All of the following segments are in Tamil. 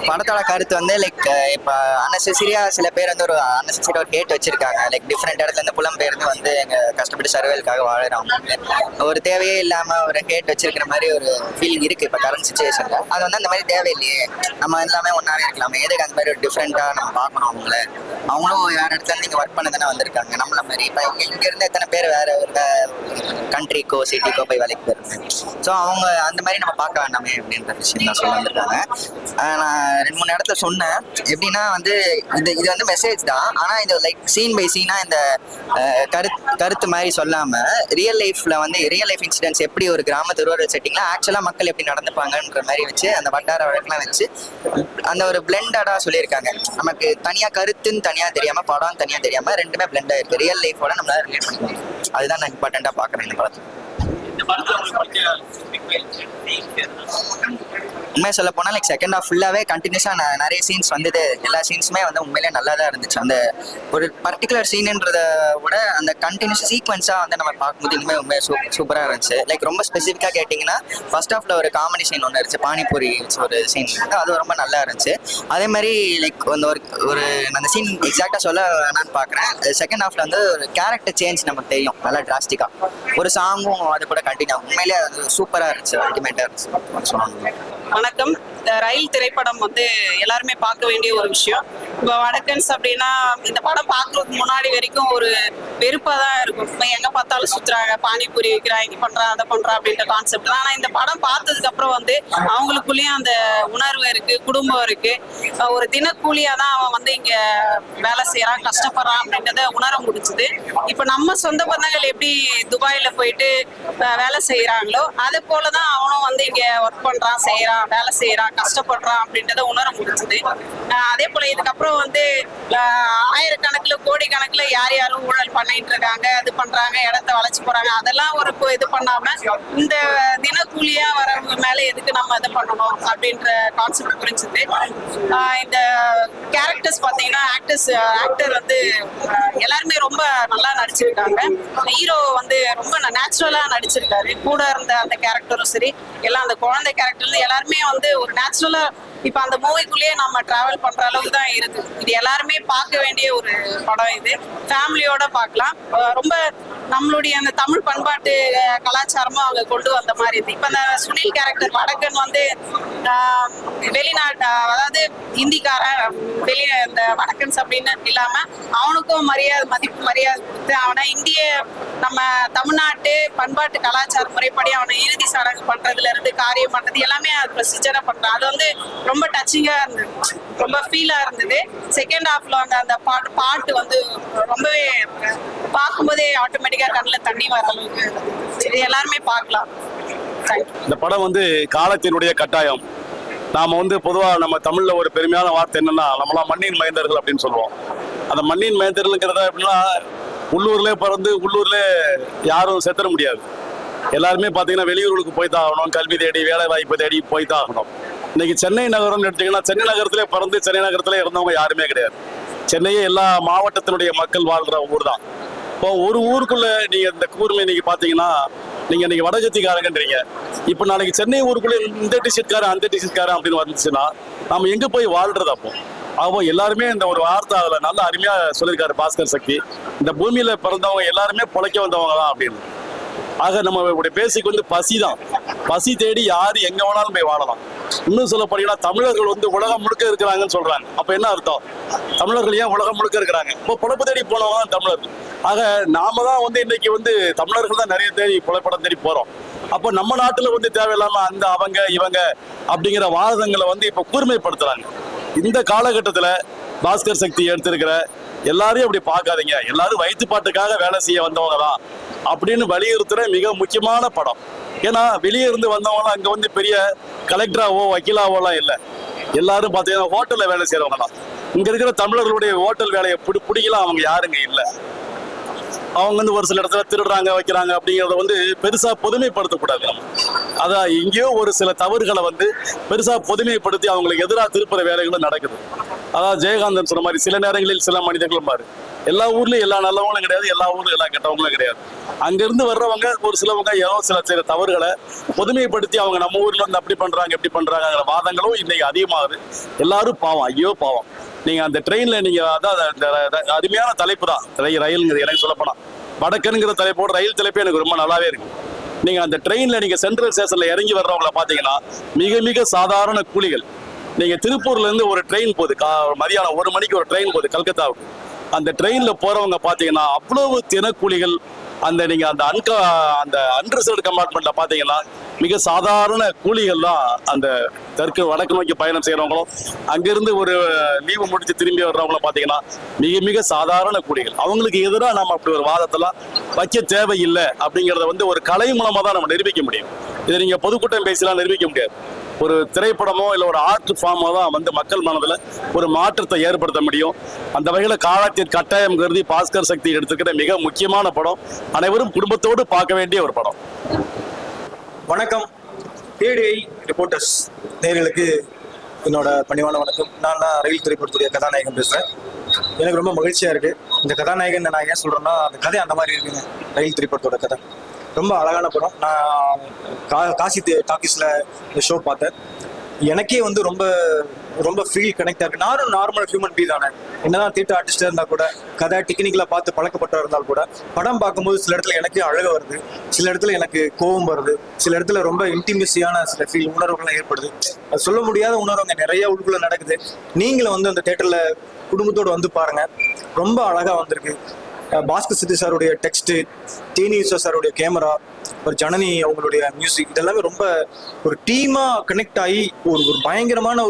படத்தோட கருத்து வந்து லைக் இப்போ அன்னெசரியா சில பேர் வந்து ஒரு அன்னெசரியா ஒரு ஹேட் வச்சிருக்காங்க. லைக் டிஃப்ரெண்ட் இடத்துல இருந்து புலம்பெயர்ந்து வந்து எங்க கஷ்டப்பட்டு சர்வேலுக்காக வாழுறவங்க ஒரு தேவையே இல்லாம ஒரு ஹேட் வச்சிருக்கிற மாதிரி ஒரு ஃபீலிங் இருக்கு இப்போ கரண்ட் சுச்சுவேஷன்ல. அது வந்து அந்த மாதிரி தேவையில்லையே, நம்ம எல்லாமே ஒன்னாவே இருக்கலாமே, எதுக்கு அந்த மாதிரி ஒரு டிஃப்ரெண்டா நம்ம பார்க்கணும் அவங்களும் வேற இடத்துல இருந்து இங்க ஒர்க் பண்ண தானே வந்திருக்காங்க நம்மள மாதிரி. இப்போ இங்க இருந்து எத்தனை பேர் வேற ஒரு கண்ட்ரிக்கோ சிட்டிக்கோ போய் வேலைக்கு போயிருக்காங்க. ஸோ அவங்க அந்த மாதிரி நம்ம பார்க்க வேண்டாமே அப்படின்ற விஷயம் தான் சொல்ல வந்திருக்காங்க. நான் 2-3 இடத்துல சொன்னேன். எப்படின்னா வந்து இது வந்து மெசேஜ் தான், ஆனால் இது லைக் சீன் பை சீனா இந்த கருத்து மாதிரி சொல்லாம ரியல் லைஃப் இன்சிடென்ட்ஸ் எப்படி ஒரு கிராமத்து ரூரல் செட்டிங்ல ஆக்சுவலா மக்கள் எப்படி நடந்துப்பாங்கன்ற மாதிரி வச்சு அந்த வட்டார வழக்கெல்லாம் வச்சு அந்த ஒரு பிளெண்டடா சொல்லியிருக்காங்க. நமக்கு தனியா கருத்துன்னு தனியா தெரியாம படம் தனியா தெரியாம ரெண்டுமே பிளெண்ட் ஆயிருக்கு. ரியல் லைஃபோட நம்மளால ரிலேட் பண்ணிக்கலாம். அதுதான் நான் இம்பார்ட்டண்டா பாக்குறேன் இந்த படத்தை. உண்மையை சொல்ல போனா லைக் செகண்ட் ஹாஃப் ஃபுல்லாவே கண்டினியூஸா நிறைய சீன்ஸ் வந்தது. எல்லா சீன்ஸுமே வந்து உண்மையிலே நல்லா தான் இருந்துச்சு. அந்த ஒரு பர்டிகுலர் சீன்ன்றத விட அந்த கண்டினியூஸ் சீக்வன்ஸா வந்து நம்ம பார்க்கும்போது இனிமே சூப்பரா இருந்துச்சு. லைக் ரொம்ப ஸ்பெசிஃபிக்கா கேட்டிங்கன்னா ஃபர்ஸ்ட் ஹாஃப்ல ஒரு காமெடி சீன் ஒன்று இருந்துச்சு, பானிபூரி ஒரு சீன், அது ரொம்ப நல்லா இருந்துச்சு. அதே மாதிரி லைக் ஒரு அந்த சீன் எக்ஸாக்டா சொல்ல வேணான்னு பாக்குறேன். செகண்ட் ஹாஃப்ல வந்து ஒரு கேரக்டர் சேஞ்ச் நமக்கு தெரியும் நல்லா டிராஸ்டிக்கா. ஒரு சாங்கும் அது கூட கண்டினியூ உண்மையிலே அது சூப்பரா இருந்துச்சு, அல்டிமேட்டா இருந்துச்சு சொல்லணும். வணக்கம். இந்த ரயில் திரைப்படம் வந்து எல்லாருமே பார்க்க வேண்டிய ஒரு விஷயம். இப்போ வடக்கன்ஸ் அப்படின்னா இந்த படம் பார்க்கறதுக்கு முன்னாடி வரைக்கும் ஒரு வெறுப்பாக தான் இருக்கும். இப்போ எங்கே பார்த்தாலும் சுற்றுறாங்க, பானிபூரி வைக்கிறாங்க, இங்கே பண்ணுறான் அதை பண்ணுறான் அப்படின்ற கான்செப்ட் தான். ஆனால் இந்த படம் பார்த்ததுக்கப்புறம் வந்து அவங்களுக்குள்ளேயும் அந்த உணர்வு இருக்குது, குடும்பம் இருக்குது. ஒரு தினக்கூலியாக தான் அவன் வந்து இங்கே வேலை செய்கிறான், கஷ்டப்படுறான் அப்படின்றத உணர முடிஞ்சுது. இப்போ நம்ம சொந்த பந்தங்கள் எப்படி துபாயில் போயிட்டு வேலை செய்கிறாங்களோ அது போல தான் அவனும் வந்து இங்கே ஒர்க் பண்ணுறான், செய்கிறான், வேலை செய்யறான், கஷ்டப்படுறான் அப்படின்றத உணர முடிஞ்சது. அதே போல இதுக்கப்புறம் வந்து ஆயிரக்கணக்கில் கோடிக்கணக்கில் யாரும் ஊழல் பண்ணிட்டு இருக்காங்க, அது பண்றாங்க, இடத்த வளைச்சு போறாங்க, அதெல்லாம் ஒரு இது பண்ணாம இந்த தினக்கூலியா வரவங்க மேல எதுக்கு நம்ம இது பண்ணணும் அப்படின்ற கான்செப்ட் புரிஞ்சுது. இந்த கேரக்டர்ஸ் பாத்தீங்கன்னா ஆக்டர் வந்து எல்லாருமே ரொம்ப நல்லா நடிச்சிருக்காங்க. ஹீரோ வந்து ரொம்ப நேச்சுரலா நடிச்சிருக்காரு. கூட இருந்த அந்த கேரக்டரும் சரி, எல்லாம் அந்த குழந்தை கேரக்டர் எல்லாருமே வந்து ஒரு நேச்சுரலா இப்ப அந்த மூவிக்குள்ளேயே நம்ம டிராவல் பண்ற அளவுக்கு தான் இருக்கு. இது எல்லாருமே பார்க்க வேண்டிய ஒரு படம். இது ஃபேமிலியோட பார்க்கலாம். ரொம்ப நம்மளுடைய அந்த தமிழ் பண்பாட்டு கலாச்சாரமும் அவங்க கொண்டு வந்த மாதிரி இருக்கு. இப்ப அந்த சுனில் கேரக்டர் வடக்கன் வந்து வெளிநாட்டு, அதாவது இந்திக்காரன், இந்த வடக்கன்ஸ் அப்படின்னு இல்லாம அவனுக்கும் மதிப்பு மரியாதை கொடுத்து அவனை இந்திய நம்ம தமிழ்நாட்டு பண்பாட்டு கலாச்சார முறைப்படி அவனை இறுதி சடங்கு பண்றதுல இருந்து காரியம் பண்றது எல்லாமே ப்ரொசீஜரா பண்றான். அது வந்து ரொம்ப டச்சிங்கா இருந்தது, ரொம்ப ஃபீலா இருந்தது. செகண்ட் ஹாஃப்ல அந்த பாட்டு வந்து ரொம்பவே பார்க்கும்போதே ஆட்டோமேட்டிக்கா கண்ணில் தண்ணி வர அளவுக்கு இது எல்லாருமே பார்க்கலாம். இந்த படம் வந்து காலத்தினுடைய கட்டாயம். நாம வந்து பொதுவாக நம்ம தமிழ்ல ஒரு பெருமையான வார்த்தை என்னன்னா, நம்மளாம் மண்ணின் மைந்தர்கள் அப்படின்னு சொல்லுவோம். அந்த மண்ணின் மைந்தர்கள்ங்கிறத எப்படின்னா உள்ளூர்லேயே பிறந்து உள்ளூர்லேயே யாரும் செத்துற முடியாது. எல்லாருமே பார்த்தீங்கன்னா வெளியூர்களுக்கு போய் தான் ஆகணும், கல்வி தேடி வேலை வாய்ப்பு தேடி போய் தான் ஆகணும். இன்னைக்கு சென்னை நகரம்னு எடுத்தீங்கன்னா சென்னை நகரத்திலே பிறந்து சென்னை நகரத்திலே இருந்தவங்க யாருமே கிடையாது. சென்னையே எல்லா மாவட்டத்தினுடைய மக்கள் வாழ்கிற ஊர் தான். இப்போ ஒரு ஊருக்குள்ள நீங்க இந்த கூர்மை நீங்க பார்த்தீங்கன்னா நீங்க இன்னைக்கு வடகத்திக்காரங்கன்றீங்க. இப்போ நாளைக்கு சென்னை ஊருக்குள்ளே இந்த டிஷர்ட்காரன் அந்த டிஷர்ட்காரன் அப்படின்னு வந்துச்சுன்னா நம்ம எங்க போய் வாழ்றது? அப்போ எல்லாருமே இந்த ஒரு வார்த்தை அதில் நல்லா அருமையா சொல்லியிருக்காரு பாஸ்கர் சக்தி. இந்த பூமியில பிறந்தவங்க எல்லாருமே பிழைக்க வந்தவங்க தான் அப்படின்னு. ஆக நம்ம பேசிக் வந்து பசி தான். பசி தேடி யாரு எங்க வேணாலும் போய் வாழலாம். இன்னும் சொல்ல போனீங்கன்னா தமிழர்கள் வந்து உலகம் முழுக்க இருக்கிறாங்கன்னு சொல்றாங்க. அப்ப என்ன அர்த்தம்? தமிழர்கள் ஏன் உலகம் முழுக்க இருக்கிறாங்க? இப்போ பொழப்பு தேடி போனவங்க தான் தமிழர்கள். ஆக நாம தான் வந்து இன்னைக்கு வந்து தமிழர்கள் தான் நிறைய தேடி புலப்படம் தேடி போறோம். அப்போ நம்ம நாட்டுல வந்து தேவையில்லாம அந்த அவங்க இவங்க அப்படிங்கிற வாதங்களை வந்து இப்ப கூர்மைப்படுத்துறாங்க. இந்த காலகட்டத்துல பாஸ்கர் சக்தி எடுத்திருக்கிற எல்லாரையும் அப்படி பார்க்காதீங்க, எல்லாரும் வயிற்றுப்பாட்டுக்காக வேலை செய்ய வந்தவங்க தான் அப்படின்னு வலியுறுத்துற மிக முக்கியமான படம். ஏன்னா வெளியே இருந்து வந்தவங்களாம் அங்க வந்து பெரிய கலெக்டராவோ வக்கீலாவோலாம் இல்லை. எல்லாரும் பார்த்தீங்கன்னா ஹோட்டல்ல வேலை செய்யறவங்க தான். இங்க இருக்கிற தமிழர்களுடைய ஹோட்டல் வேலையை பிடிக்கலாம் அவங்க யாருங்க இல்லை. அவங்க வந்து ஒரு சில இடத்துல திருடுறாங்க வைக்கிறாங்க அப்படிங்கிறத வந்து பெருசா பொதுமைப்படுத்தக்கூடாது. அதான் இங்கேயோ ஒரு சில தவறுகளை வந்து பெருசா பொதுமைப்படுத்தி அவங்களுக்கு எதிராக திருப்புற வேலைகளும் நடக்குது. அதாவது ஜெயகாந்தன் சொன்ன மாதிரி சில நேரங்களில் சில மனிதர்களும் பாரு, எல்லா ஊர்லயும் எல்லா நல்லவங்களும் கிடையாது, எல்லா ஊர்லயும் எல்லா கெட்டவங்களும் கிடையாது. அங்கிருந்து வர்றவங்க ஒரு சிலவங்க ஏதோ சில தவறுகளை பொதுமைப்படுத்தி அவங்க நம்ம ஊர்ல இருந்து அப்படி பண்றாங்க எப்படி பண்றாங்கிற வாதங்களும் இன்னைக்கு அதிகமாகுது. எல்லாரும் பாவம், ஐயோ பாவம். நீங்க அந்த ட்ரெயின்ல நீங்க அதான் அருமையான தலைப்பு தான் ரயில்ங்கிறது. எனக்கு சொல்லப்போனா வடக்கனுங்கிற தலைப்போட ரயில் தலைப்பே எனக்கு ரொம்ப நல்லாவே இருக்கு. நீங்க அந்த ட்ரெயின்ல நீங்க சென்ட்ரல் ஸ்டேஷன்ல இறங்கி வர்றவங்களை பாத்தீங்கன்னா மிக மிக சாதாரண கூலிகள். நீங்க திருப்பூர்ல இருந்து ஒரு ட்ரெயின் போகுது, மதியானம் 1 மணிக்கு ஒரு ட்ரெயின் போகுது கல்கத்தாவுக்கு. அந்த ட்ரெயின்ல போறவங்க பாத்தீங்கன்னா அவ்வளவு தினக்கூலிகள். அந்த நீங்க அந்த அன்ரிசர்வ்டு கம்பார்ட்மெண்ட்ல பாத்தீங்கன்னா மிக சாதாரண கூலிகள் தான். அந்த தெற்கு வடக்கு நோக்கி பயணம் செய்யறவங்களும் அங்கிருந்து ஒரு லீவு முடிச்சு திரும்பி வர்றவங்களும் பாத்தீங்கன்னா மிக மிக சாதாரண கூலிகள். அவங்களுக்கு எதிராக நம்ம அப்படி ஒரு வாதத்தெல்லாம் வைக்க தேவையில்லை அப்படிங்கிறத ஒரு கலை மூலமா தான் நம்ம நிரூபிக்க முடியும். இதை நீங்க பொதுக்கூட்டம் பேசலாம் நிரூபிக்க முடியாது. ஒரு திரைப்படமோ இல்லை ஒரு ஆர்ட் ஃபார்மோ தான் மக்கள் மனதில் ஒரு மாற்றத்தை ஏற்படுத்த முடியும். அந்த வகையில் காலத்தின் கட்டாயம் கருதி பாஸ்கர் சக்தி எடுத்துக்கிட்ட மிக முக்கியமான படம், அனைவரும் குடும்பத்தோடு பார்க்க வேண்டிய ஒரு படம். வணக்கம் PDI ரிப்போர்ட்டர்ஸ் நேயர்களுக்கு என்னோட பணிவான வணக்கம். நான் தான் ரயில் திரைப்படத்துடைய கதாநாயகன் பேசுகிறேன். எனக்கு ரொம்ப மகிழ்ச்சியாக இருக்குது. இந்த கதாநாயகன் நான் ஏன் சொல்கிறேன்னா, அந்த கதை அந்த மாதிரி இருக்குங்க. ரயில் திரைப்படத்தோட கதை ரொம்ப அழகான படம். நான் காசி டாக்கீஸில் இந்த ஷோ பார்த்தேன். எனக்கே ரொம்ப ரொம்ப ஃபீல் கனெக்டாக இருக்குது. நானும் நார்மல் ஹியூமன் பீ தானே. என்னதான் தியேட்டர் ஆர்டிஸ்டாக இருந்தால் கூட, கதை டெக்னிக்கலாக பார்த்து பழக்கப்பட்டா இருந்தால் கூட, படம் பார்க்கும்போது சில இடத்துல எனக்கு அழக வருது, சில இடத்துல எனக்கு கோபம் வருது, சில இடத்துல ரொம்ப இன்டிமேசியான சில உணர்வுகள்லாம் ஏற்படுது. அது சொல்ல முடியாத உணர்வுங்க நிறைய உள்ளுக்குள்ள நடக்குது. நீங்களும் அந்த தேட்டரில் குடும்பத்தோடு பாருங்க. ரொம்ப அழகாக வந்திருக்கு. பாஸ்கர் சித்தி சாருடைய டெக்ஸ்ட்டு, டீனியூசர் சாருடைய கேமரா, ஒரு ஜனனி அவங்களுடைய மியூசிக், இதெல்லாமே ரொம்ப ஒரு டீமாக கனெக்ட் ஆகி ஒரு பயங்கரமான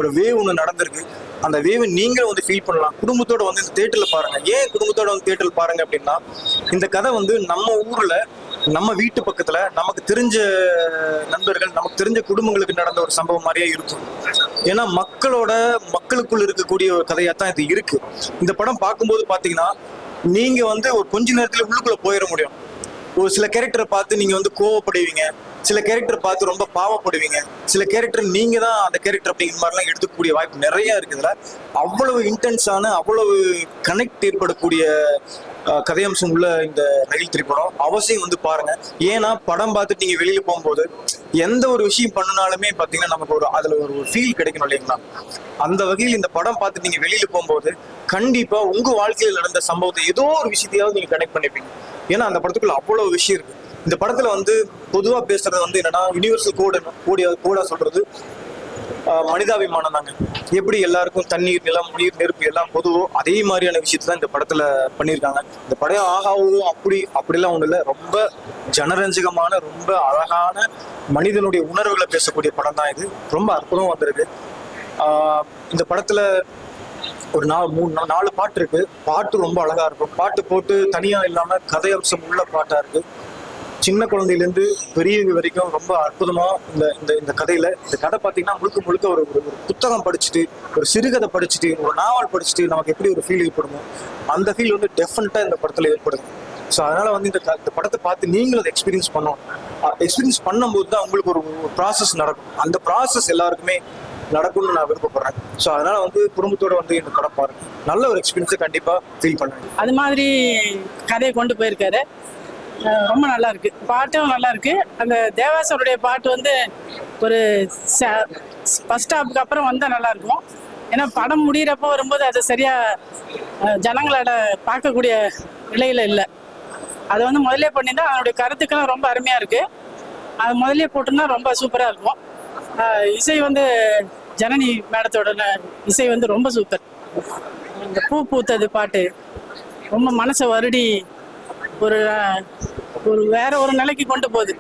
ஒரு வேவ் ஒன்று நடந்திருக்கு. அந்த வேவை நீங்களும் ஃபீல் பண்ணலாம். குடும்பத்தோட இந்த தேட்டரில் பாருங்க. ஏன் குடும்பத்தோட தேட்டரில் பாருங்க அப்படின்னா, இந்த கதை நம்ம ஊரில் நம்ம வீட்டு பக்கத்துல நமக்கு தெரிஞ்ச நண்பர்கள், நமக்கு தெரிஞ்ச குடும்பங்களுக்கு நடந்த ஒரு சம்பவம் மாதிரியே இருக்கும். ஏன்னா மக்களுக்குள்ள இருக்கக்கூடிய ஒரு கதையாத்தான் இது இருக்கு. இந்த படம் பார்க்கும்போது பாத்தீங்கன்னா நீங்க ஒரு கொஞ்ச நேரத்துல உள்ளுக்குள்ள போயிட முடியும். ஒரு சில கேரக்டரை பார்த்து நீங்க கோவப்படுவீங்க, சில கேரக்டர் பார்த்து ரொம்ப பாவப்படுவீங்க, சில கேரக்டர் நீங்க தான் அந்த கேரக்டர் அப்படிங்கிற மாதிரிலாம் எடுத்துக்கூடிய வாய்ப்பு நிறைய இருக்குதுல. அவ்வளவு இன்டென்ஸான, அவ்வளவு கனெக்ட் ஏற்படக்கூடிய கதையம்சம் உள்ள இந்த ரயில் திரைப்படம் அவசியம் பாருங்க. ஏன்னா படம் பார்த்துட்டு நீங்க வெளியில போகும்போது எந்த ஒரு விஷயம் பண்ணினாலுமே பாத்தீங்கன்னா நமக்கு அதுல ஒரு ஃபீல் கிடைக்கணும் இல்லைங்களா? அந்த வகையில் இந்த படம் பார்த்துட்டு நீங்க வெளியில போகும்போது கண்டிப்பா உங்க வாழ்க்கையில் நடந்த சம்பவத்தை ஏதோ ஒரு விஷயத்தையாவது நீங்க கனெக்ட் பண்ணிப்பீங்க. ஏன்னா அந்த படத்துக்குள்ள அவ்வளவு விஷயம் இருக்கு. இந்த படத்துல பொதுவா பேசுறது என்னன்னா, யூனிவர்சல் கோடா சொல்றது மனிதாபிமானம் தாங்க. எப்படி எல்லாருக்கும் தண்ணீர், நிலம், நீர், நெருப்பு எல்லாம் பொதுவோ அதே மாதிரியான விஷயத்தை தான் இந்த படத்துல பண்ணியிருக்காங்க. இந்த படம் ஆகாவும் அப்படிலாம் ஒண்ணு இல்லை. ரொம்ப ஜனரஞ்சகமான, ரொம்ப அழகான மனிதனுடைய உணர்வுகளை பேசக்கூடிய படம் தான் இது. ரொம்ப அற்புதம் வந்திருக்கு. இந்த படத்துல ஒரு 4 பாட்டு இருக்கு. பாட்டு ரொம்ப அழகா இருக்கும். பாட்டு போட்டு தனியா இல்லாம கதை அம்சம் உள்ள பாட்டா இருக்கு. சின்ன குழந்தையிலேருந்து பெரியவங்க வரைக்கும் ரொம்ப அற்புதமா இந்த கதையில, இந்த கதை பார்த்தீங்கன்னா முழுக்க ஒரு புத்தகம் படிச்சுட்டு, ஒரு சிறுகதை படிச்சுட்டு, ஒரு நாவல் படிச்சுட்டு நமக்கு எப்படி ஒரு ஃபீல் ஏற்படுமோ அந்த ஃபீல் டெஃபினட்டா இந்த படத்துல ஏற்படுது. ஸோ அதனால இந்த படத்தை பார்த்து நீங்களும் அதை எக்ஸ்பீரியன்ஸ் பண்ணணும். எக்ஸ்பீரியன்ஸ் பண்ணும்போது தான் உங்களுக்கு ஒரு ப்ராசஸ் நடக்கும். அந்த ப்ராசஸ் எல்லாருக்குமே நடக்கும்னு நான் விருப்பப்படுறேன். ஸோ அதனால குடும்பத்தோட இந்த படம் பாருங்க. நல்ல ஒரு எக்ஸ்பீரியன்ஸை கண்டிப்பா ஃபீல் பண்ணுவேன். அது மாதிரி கதையை கொண்டு போயிருக்காரு. ரொம்ப நல்லா இருக்கு. பாட்டும் நல்லா இருக்கு. அந்த தேவாசருடைய பாட்டு ஒரு ஃபர்ஸ்ட் ஹாஃப்க்கு அப்புறம் நல்லா இருக்கும். ஏன்னா படம் முடிகிறப்போ வரும்போது அது சரியா ஜனங்களோட பார்க்கக்கூடிய நிலையில இல்லை. அது முதலே பண்ணியிருந்தா அதனுடைய கருத்துக்கெல்லாம் ரொம்ப அருமையா இருக்கு. அது முதலே போட்டுன்னா ரொம்ப சூப்பரா இருக்கும். இசை ஜனனி மேடத்தோட இசை ரொம்ப சூப்பர். இந்த பூ பூத்தது பாட்டு ரொம்ப மனசை வருடி ஒரு வேற ஒரு நிலைக்கு கொண்டு போகுது.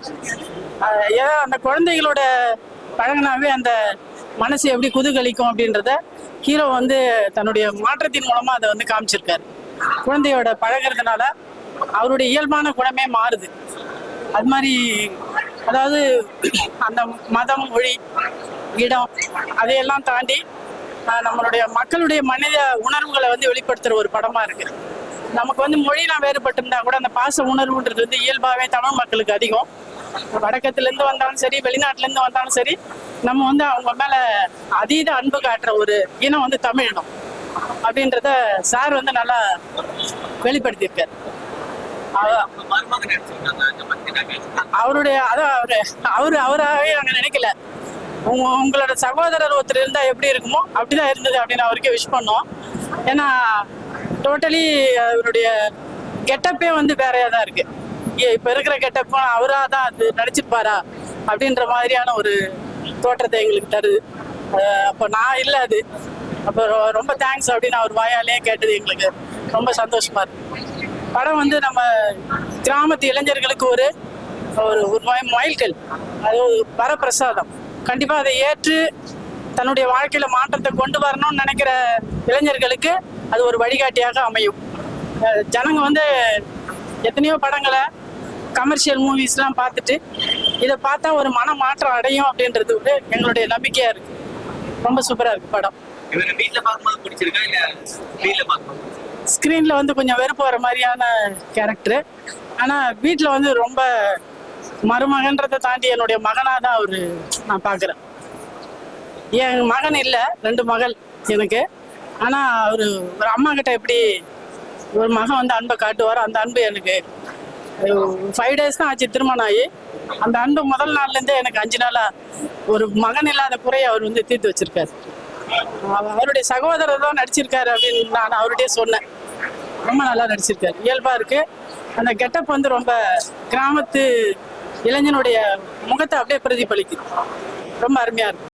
ஏதோ அந்த குழந்தைகளோட பழகினாவே அந்த மனசு எப்படி குதூகலிக்கும் அப்படின்றத ஹீரோ தன்னுடைய மாற்றத்தின் மூலமா அதை காமிச்சிருக்காரு. குழந்தையோட பழகிறதுனால அவருடைய இயல்பான குணமே மாறுது. அது மாதிரி அதாவது அந்த மதம், மொழி, இடம் அதையெல்லாம் தாண்டி நம்மளுடைய மக்களுடைய மனித உணர்வுகளை வெளிப்படுத்துற ஒரு படமா இருக்கு. நமக்கு மொழியெல்லாம் வேறுபட்டிருந்தா கூட அந்த பாச உணர்வுன்றது இயல்பாகவே தமிழ் மக்களுக்கு அதிகம். வடக்கத்துலேருந்து வந்தாலும் சரி, வெளிநாட்டிலேருந்து வந்தாலும் சரி, நம்ம வந்து அவங்க மேலே அதீத அன்பு காட்டுற ஒரு இனம் வந்து தமிழ் இனம் அப்படின்றத சார் வந்து நல்லா வெளிப்படுத்தியிருக்காரு. அவருடைய அதான் அவராகவே நாங்கள் நினைக்கல. உங்களோட சகோதரர் ஒருத்தர் இருந்தால் எப்படி இருக்குமோ அப்படிதான் இருந்தது அப்படின்னு அவருக்கே விஷ் பண்ணோம். ஏன்னா டோட்டலி அவருடைய கெட்டப்பே வந்து வேறையா தான் இருக்கு. இப்போ இருக்கிற கெட்டப்பும் அவராக தான் அது நடிச்சிருப்பாரா அப்படின்ற மாதிரியான ஒரு தோற்றத்தை எங்களுக்கு தருது. அப்போ நான் இல்லை அது. அப்போ ரொம்ப தேங்க்ஸ் அப்படின்னு அவர் வாயாலே கேட்டது எங்களுக்கு ரொம்ப சந்தோஷமா இருக்கு. படம் வந்து நம்ம கிராமத்து இளைஞர்களுக்கு ஒரு ஒரு மைல்கல், அது ஒரு வரப்பிரசாதம். கண்டிப்பாக அதை ஏற்று தன்னுடைய வாழ்க்கையில மாற்றத்தை கொண்டு வரணும்னு நினைக்கிற இளைஞர்களுக்கு அது ஒரு வழிகாட்டியாக அமையும். ஜனங்க வந்து எத்தனையோ படங்களை கமர்ஷியல் மூவிஸ்லாம் பார்த்துட்டு இதை பார்த்தா ஒரு மன மாற்றம் அடையும் அப்படின்றது வந்து எங்களுடைய நம்பிக்கையா இருக்கு. ரொம்ப சூப்பரா இருக்கு படம். ஸ்க்ரீன்ல வந்து கொஞ்சம் வெறுப்பு வர மாதிரியான கேரக்டர், ஆனா வீட்டில் வந்து ரொம்ப மருமகன்றதை தாண்டி என்னுடைய மகனாக தான் அவரு நான் பார்க்குறேன். என் மகன் இல்லை, 2 மகள் எனக்கு. ஆனால் ஒரு அம்மா கிட்ட எப்படி ஒரு மகன் வந்து அன்பை காட்டுவாரோ அந்த அன்பு எனக்கு 5 days தான் ஆச்சு திருமணம் ஆகி. அந்த அன்பு முதல் நாள்லேருந்தே எனக்கு 5 நாளா ஒரு மகன் இல்லாத குறையை அவர் வந்து தீர்த்து வச்சிருக்காரு. அவருடைய சகோதரர் தான் நடிச்சிருக்காரு அப்படின்னு நான் அவர்கிட்டயே சொன்னேன். ரொம்ப நல்லா நடிச்சிருக்காரு, இயல்பா இருக்கு. அந்த கெட்டப் வந்து ரொம்ப கிராமத்து இளைஞனுடைய முகத்தை அப்படியே பிரதிபலிக்குது. ரொம்ப அருமையா இருக்கு.